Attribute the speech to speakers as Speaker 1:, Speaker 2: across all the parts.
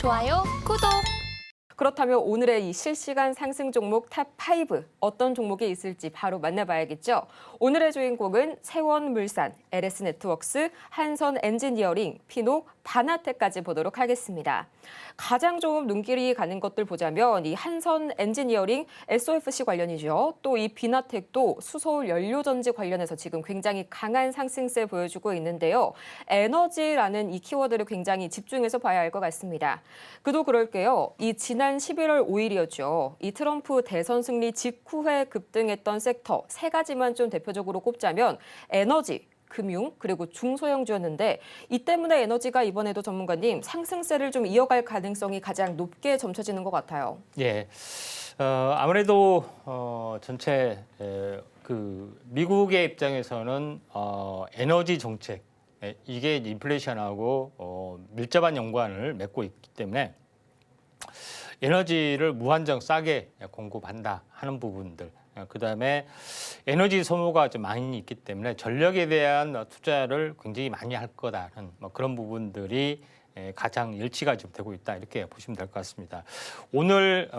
Speaker 1: 좋아요, 구독!
Speaker 2: 그렇다면 오늘의 이 실시간 상승 종목 탑5 어떤 종목이 있을지 바로 만나봐야겠죠. 오늘의 주인공은 세원물산, LS네트워크스, 한선엔지니어링, 피노, 바나텍까지 보도록 하겠습니다. 가장 좀 눈길이 가는 것들 보자면 이 한선엔지니어링, SOFC 관련이죠. 또 이 비나텍도 수소울 연료전지 관련해서 지금 굉장히 강한 상승세 보여주고 있는데요. 에너지라는 이 키워드를 굉장히 집중해서 봐야 할 것 같습니다. 그도 그럴게요. 이 지난 11월 5일이었죠. 이 트럼프 대선 승리 직후에 급등했던 섹터 세 가지만 좀 대표적으로 꼽자면 에너지, 금융, 그리고 중소형주였는데 이 때문에 에너지가 이번에도 전문가님 상승세를 좀 이어갈 가능성이 가장 높게 점쳐지는 것 같아요.
Speaker 3: 예, 아무래도 전체 미국의 입장에서는 에너지 정책 이게 인플레이션하고 밀접한 연관을 맺고 있기 때문에 에너지를 무한정 싸게 공급한다 하는 부분들, 그다음에 에너지 소모가 좀 많이 있기 때문에 전력에 대한 투자를 굉장히 많이 할 거다는 그런 부분들이 가장 일치가 좀 되고 있다 이렇게 보시면 될 것 같습니다. 오늘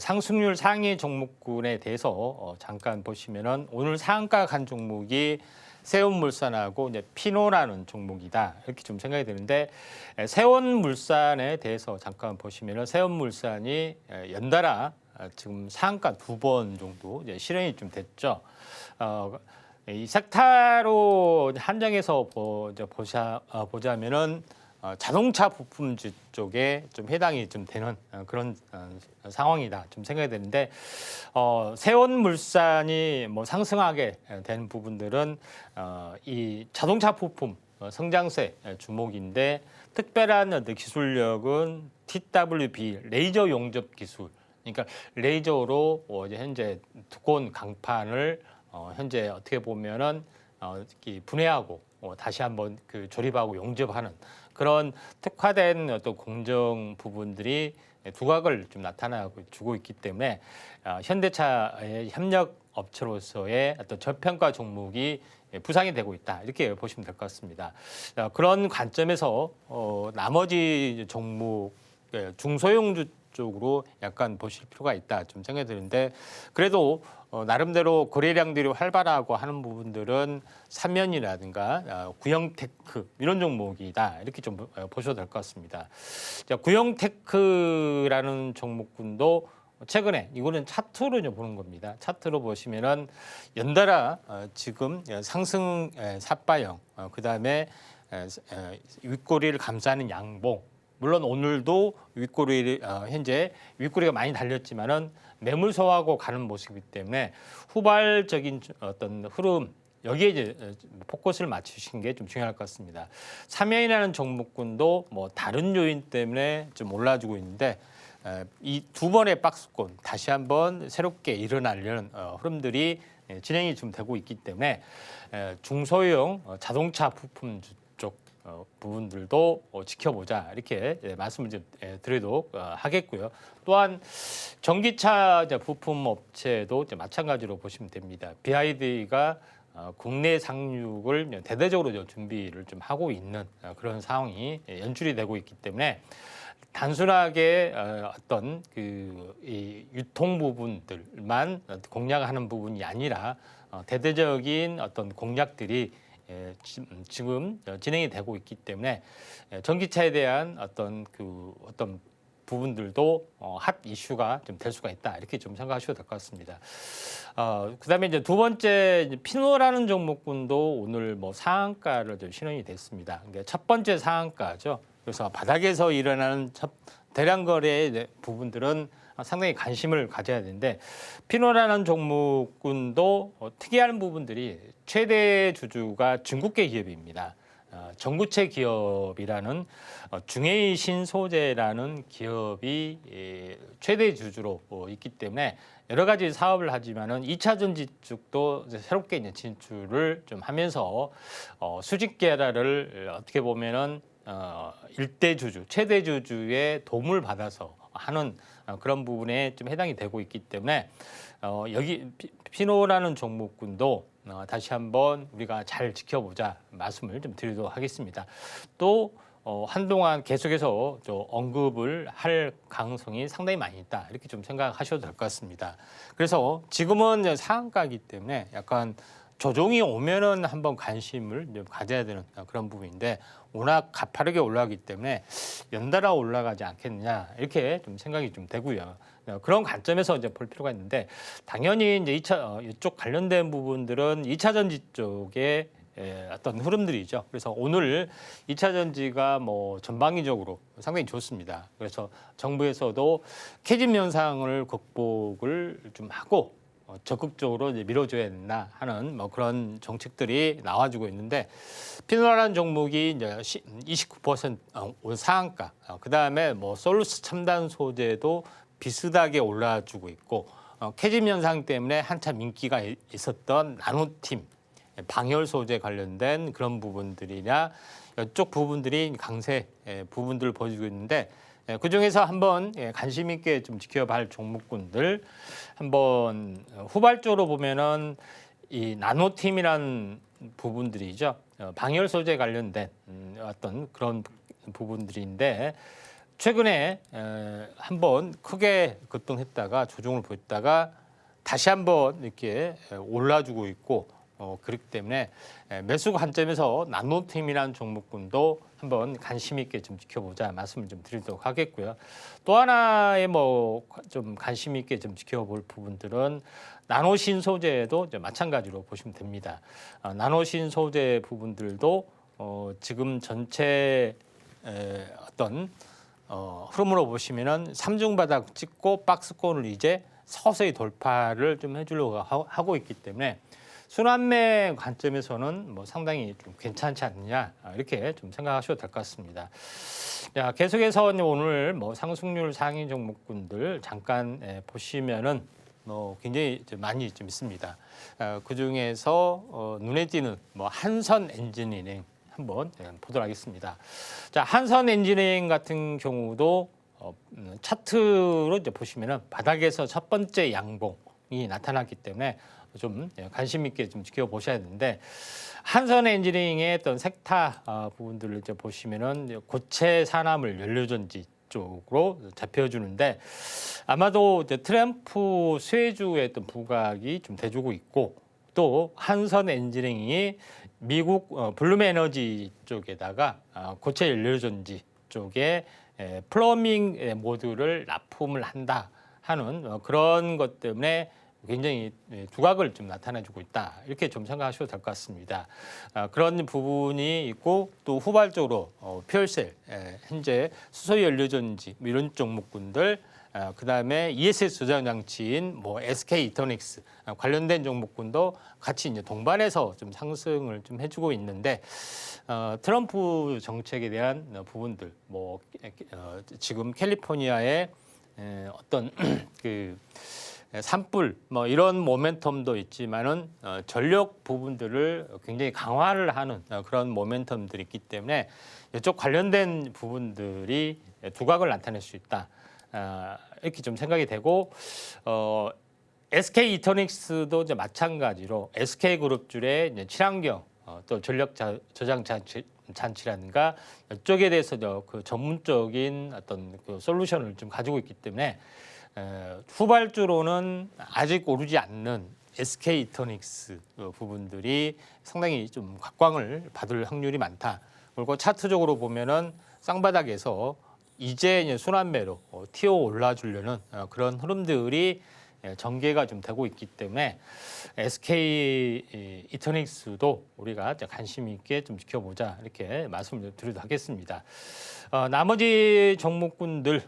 Speaker 3: 상승률 상위 종목군에 대해서 잠깐 보시면은 오늘 상한가 간 종목이 세원물산하고 이제 피노라는 종목이다 이렇게 좀 생각이 드는데, 세원물산에 대해서 잠깐 보시면은 세원물산이 연달아 지금 상한가 2번 정도 이제 실현이 좀 됐죠. 이 섹터로 한정해서 보자면은 자동차 부품주 쪽에 좀 해당이 좀 되는 그런 상황이다 좀 생각이 되는데, 세원물산이 뭐 상승하게 된 부분들은 이 자동차 부품 성장세 주목인데, 특별한 기술력은 TWB 레이저 용접 기술, 그러니까 레이저로 이제 현재 두꺼운 강판을 현재 어떻게 보면은 분해하고 다시 한번 조립하고 용접하는 그런 특화된 어떤 공정 부분들이 두각을 좀 나타나고 주고 있기 때문에 현대차의 협력 업체로서의 어떤 저평가 종목이 부상이 되고 있다 이렇게 보시면 될 것 같습니다. 그런 관점에서 나머지 종목 중소형주 쪽으로 약간 보실 필요가 있다 좀 생각이 드는데, 그래도 나름대로 거래량들이 활발하고 하는 부분들은 삼연이라든가 구형테크 이런 종목이다 이렇게 좀 보셔도 될 것 같습니다. 구형테크라는 종목군도 최근에 이거는 차트로 보는 겁니다. 차트로 보시면은 연달아 지금 상승 삿바형, 그다음에 윗꼬리를 감싸는 양봉. 물론 오늘도 윗꼬리 현재 윗꼬리가 많이 달렸지만은 매물소화하고 가는 모습이기 때문에 후발적인 어떤 흐름 여기에 이제 포커스를 맞추신 게 좀 중요할 것 같습니다. 삼연이라는 종목군도 뭐 다른 요인 때문에 좀 올라주고 있는데, 이 두 번의 박스권 다시 한번 새롭게 일어나려는 흐름들이 진행이 좀 되고 있기 때문에 중소형 자동차 부품 쪽 부분들도 지켜보자 이렇게 말씀을 좀 드리도록 하겠고요. 또한 전기차 부품 업체도 마찬가지로 보시면 됩니다. BYD가 국내 상륙을 대대적으로 준비를 좀 하고 있는 그런 상황이 연출이 되고 있기 때문에 단순하게 어떤 이 유통 부분들만 공략하는 부분이 아니라 대대적인 어떤 공략들이 지금 진행이 되고 있기 때문에 전기차에 대한 어떤 부분들도 핫 이슈가 좀 될 수가 있다 이렇게 좀 생각하셔도 될 것 같습니다. 그다음에 이제 두 번째 피노라는 종목군도 오늘 뭐 상한가를 좀 실현이 됐습니다. 그러니까 첫 번째 상한가죠. 그래서 바닥에서 일어나는 대량 거래의 부분들은 상당히 관심을 가져야 되는데, 피노라는 종목군도 특이한 부분들이 최대 주주가 중국계 기업입니다. 전구체 기업이라는 중해이 신소재라는 기업이 최대 주주로 있기 때문에 여러 가지 사업을 하지만은 2차 전지 쪽도 새롭게 이제 진출을 좀 하면서 수직 계라를 어떻게 보면은 일대 주주, 최대 주주의 도움을 받아서 하는 그런 부분에 좀 해당이 되고 있기 때문에 여기 피노라는 종목군도 다시 한번 우리가 잘 지켜보자 말씀을 좀 드리도록 하겠습니다. 또 한동안 계속해서 언급을 할 가능성이 상당히 많이 있다. 이렇게 좀 생각하셔도 될 것 같습니다. 그래서 지금은 이제 상한가이기 때문에 약간 조정이 오면은 한번 관심을 좀 가져야 되는 그런 부분인데 워낙 가파르게 올라가기 때문에 연달아 올라가지 않겠느냐 이렇게 좀 생각이 좀 되고요. 그런 관점에서 이제 볼 필요가 있는데 당연히 이제 이쪽 관련된 부분들은 2차 전지 쪽에 어떤 흐름들이죠. 그래서 오늘 2차 전지가 뭐 전방위적으로 상당히 좋습니다. 그래서 정부에서도 캐즘 현상을 극복을 좀 하고 적극적으로 이제 밀어줘야 된다 하는 뭐 그런 정책들이 나와주고 있는데 피노라는 종목이 이제 29% 상한가, 그 다음에 뭐 솔루스 첨단 소재도 비슷하게 올라주고 있고 캐즘 현상 때문에 한참 인기가 있었던 나노팀 방열 소재 관련된 그런 부분들이냐 이쪽 부분들이 강세 부분들을 보여주고 있는데 그 중에서 한번 관심 있게 좀 지켜봐야 종목군들 한번 후발적으로 보면은 이 나노팀이란 부분들이죠. 방열 소재 관련된 어떤 그런 부분들인데 최근에 한번 크게 급등했다가 조정을 보였다가 다시 한번 이렇게 올라주고 있고 그렇기 때문에 매수 관점에서 나노팀이라는 종목군도 한번 관심 있게 좀 지켜보자 말씀을 좀 드리도록 하겠고요. 또 하나의 뭐 좀 관심 있게 좀 지켜볼 부분들은 나노신 소재도 마찬가지로 보시면 됩니다. 나노신 소재 부분들도 지금 전체 어떤 흐름으로 보시면은 3중 바닥 찍고 박스권을 이제 서서히 돌파를 좀 해주려고 하고 있기 때문에 순환매 관점에서는 뭐 상당히 좀 괜찮지 않느냐 이렇게 좀 생각하셔도 될 것 같습니다. 자, 계속해서 오늘 뭐 상승률 상위 종목군들 잠깐 보시면은 뭐 굉장히 많이 좀 있습니다. 그 중에서 눈에 띄는 뭐 한선 엔지니어링 한번 보도록 하겠습니다. 자, 한선 엔지니어링 같은 경우도 차트로 이제 보시면은 바닥에서 첫 번째 양봉이 나타났기 때문에 좀 관심 있게 좀 지켜보셔야 되는데 한선 엔지니어링의 어떤 섹터 부분들을 이제 보시면은 고체 산화물 연료전지 쪽으로 잡혀주는데 아마도 이제 트럼프 수혜주의 어떤 부각이 좀 돼주고 있고 또 한선 엔지니어링이 미국 블룸 에너지 쪽에다가 고체 연료전지 쪽에 플러밍 모듈을 납품을 한다 하는 그런 것 때문에 굉장히 두각을 좀 나타내주고 있다 이렇게 좀 생각하셔도 될 것 같습니다. 그런 부분이 있고 또 후발적으로 퓨얼셀 현재 수소연료전지 이런 종목군들 그 다음에 ESS 저장 장치인 뭐 SK 이터닉스 관련된 종목군도 같이 이제 동반해서 좀 상승을 좀 해주고 있는데 트럼프 정책에 대한 부분들 뭐 지금 캘리포니아의 어떤 그 산불 뭐 이런 모멘텀도 있지만은 전력 부분들을 굉장히 강화를 하는 그런 모멘텀들이 있기 때문에 이쪽 관련된 부분들이 두각을 나타낼 수 있다 이렇게 좀 생각이 되고 SK 이터닉스도 이제 마찬가지로 SK 그룹줄의 이제 친환경 또 전력 저장 장치라든가 이쪽에 대해서 그 전문적인 어떤 그 솔루션을 좀 가지고 있기 때문에 후발주로는 아직 오르지 않는 SK 이터닉스 부분들이 상당히 좀 각광을 받을 확률이 많다. 그리고 차트적으로 보면은 쌍바닥에서 이제 순환매로 튀어 올라주려는 그런 흐름들이 전개가 좀 되고 있기 때문에 SK 이터닉스도 우리가 관심 있게 좀 지켜보자 이렇게 말씀을 드리도록 하겠습니다. 나머지 종목군들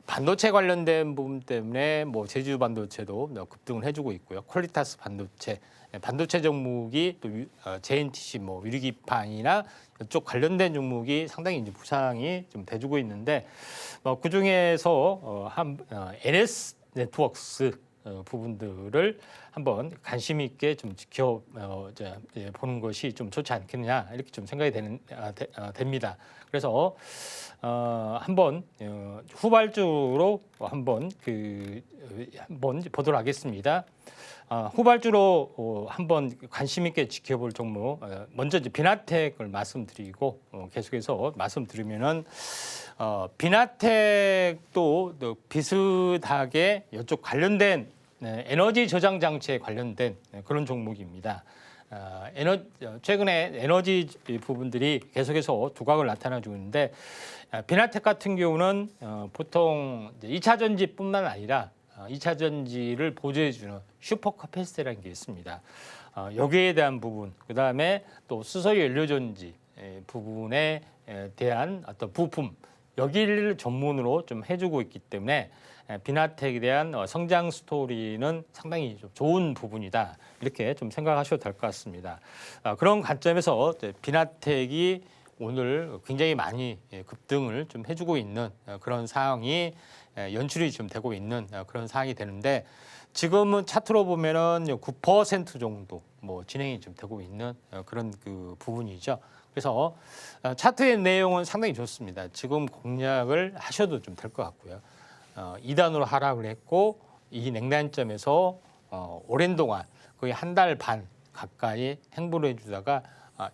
Speaker 3: 반도체 관련된 부분 때문에 뭐 제주 반도체도 급등을 해주고 있고요. 퀄리타스 반도체 종목이 또 JNTC 뭐 유리기판이나 이쪽 관련된 종목이 상당히 이제 부상이 좀 돼주고 있는데 그 중에서 LS 네트워크스 부분들을 한번 관심 있게 좀 보는 것이 좀 좋지 않겠냐 이렇게 좀 생각이 됩니다. 그래서 한번 후발주로 한번 보도록 하겠습니다. 후발주로 한번 관심 있게 지켜볼 종목 먼저 이제 비나텍을 말씀드리고 계속해서 말씀드리면은 비나텍도 비슷하게 이쪽 관련된 에너지 저장 장치에 관련된 그런 종목입니다. 최근에 에너지 부분들이 계속해서 두각을 나타나주고 있는데 비나텍 같은 경우는 보통 2차 전지뿐만 아니라 2차 전지를 보조해주는 슈퍼커패시티라는 게 있습니다. 여기에 대한 부분, 그 다음에 또 수소 연료전지 부분에 대한 어떤 부품, 여기를 전문으로 좀 해주고 있기 때문에 비나텍에 대한 성장 스토리는 상당히 좀 좋은 부분이다. 이렇게 좀 생각하셔도 될 것 같습니다. 그런 관점에서 비나텍이 오늘 굉장히 많이 급등을 좀 해주고 있는 그런 상황이 연출이 좀 되고 있는 그런 상황이 되는데 지금은 차트로 보면은 9% 정도 진행이 좀 되고 있는 그런 그 부분이죠. 그래서 차트의 내용은 상당히 좋습니다. 지금 공략을 하셔도 좀 될 것 같고요. 2단으로 하락을 했고 이 냉단점에서 오랜 동안 거의 한 달 반 가까이 행보를 해주다가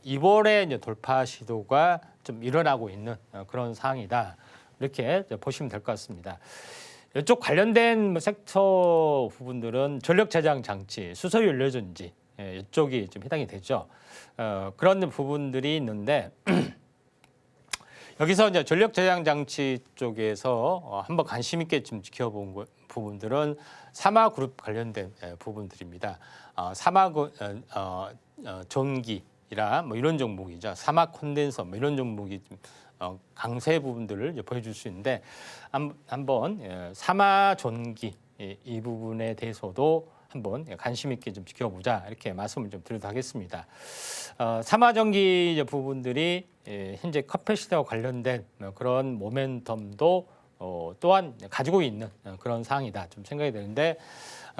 Speaker 3: 이번에 이제 돌파 시도가 좀 일어나고 있는 그런 상황이다. 이렇게 보시면 될 것 같습니다. 이쪽 관련된 섹터 부분들은 전력 저장 장치, 수소 연료 전지 이쪽이 좀 해당이 되죠. 그런 부분들이 있는데 여기서 이제 전력 저장 장치 쪽에서 한번 관심 있게 좀 지켜본 부분들은 사마그룹 관련된 부분들입니다. 사마 전기라 이런 종목이죠. 사마 콘덴서 이런 종목이 강세 부분들을 보여줄 수 있는데 한번 사마 전기 이 부분에 대해서도 한번 관심 있게 좀 지켜보자 이렇게 말씀을 좀 드리도록 하겠습니다. 사마 전기 부분들이 현재 커패시티와 관련된 그런 모멘텀도 또한 가지고 있는 그런 상황이다 좀 생각이 되는데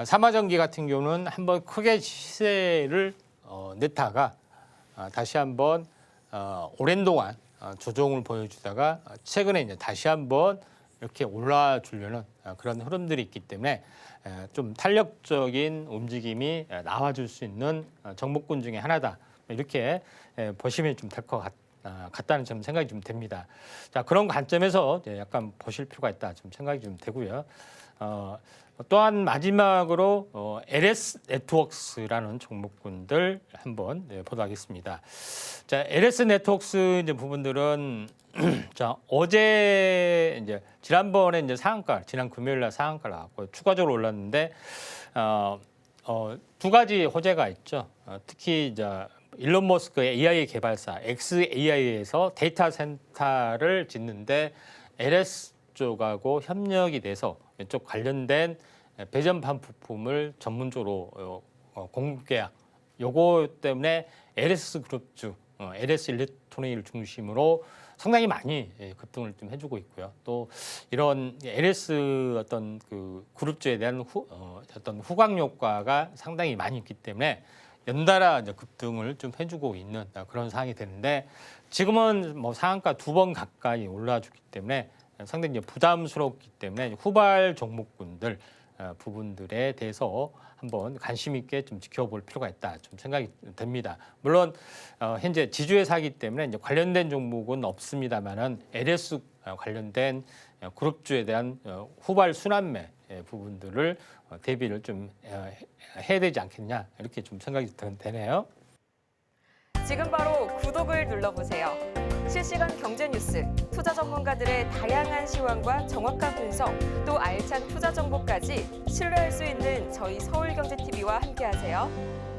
Speaker 3: 사마 전기 같은 경우는 한번 크게 시세를 냈다가 다시 한번 오랜 동안 조정을 보여주다가 최근에 이제 다시 한번 이렇게 올라주려는 그런 흐름들이 있기 때문에 좀 탄력적인 움직임이 나와줄 수 있는 종목군 중에 하나다. 이렇게 보시면 좀 될 것 같다는 좀 생각이 좀 됩니다. 자, 그런 관점에서 약간 보실 필요가 있다 좀 생각이 좀 되고요. 또한 마지막으로 LS 네트워크스라는 종목군들 한번 보도록 하겠습니다. 자, LS 네트워크스 이제 부분들은 자, 어제 이제 지난번에 이제 상한가, 지난 금요일 날 상한가를 나왔고 추가적으로 올랐는데 두 가지 호재가 있죠. 특히 이제 일론 머스크의 AI 개발사 xAI에서 데이터 센터를 짓는데 LS 쪽하고 협력이 돼서 이쪽 관련된 배전판 부품을 전문적으로 공급 계약 요거 때문에 LS 그룹주, LS 일렉트로닉을 중심으로 상당히 많이 급등을 좀 해주고 있고요. 또 이런 LS 어떤 그 그룹주에 대한 어떤 후광 효과가 상당히 많이 있기 때문에 연달아 이제 급등을 좀 해주고 있는 그런 상황이 되는데 지금은 상한가 2번 가까이 올라주기 때문에 상당히 이제 부담스럽기 때문에 후발 종목군들 부분들에 대해서 한번 관심 있게 좀 지켜볼 필요가 있다 좀 생각이 됩니다. 물론 현재 지주회사이기 때문에 이제 관련된 종목은 없습니다만은 LS 관련된 그룹주에 대한 후발 순환매 부분들을 대비를 좀 해야 되지 않겠냐 이렇게 좀 생각이 되네요.
Speaker 2: 지금 바로 구독을 눌러보세요. 실시간 경제 뉴스, 투자 전문가들의 다양한 시황과 정확한 분석, 또 알찬 투자 정보까지 신뢰할 수 있는 저희 서울경제TV와 함께하세요.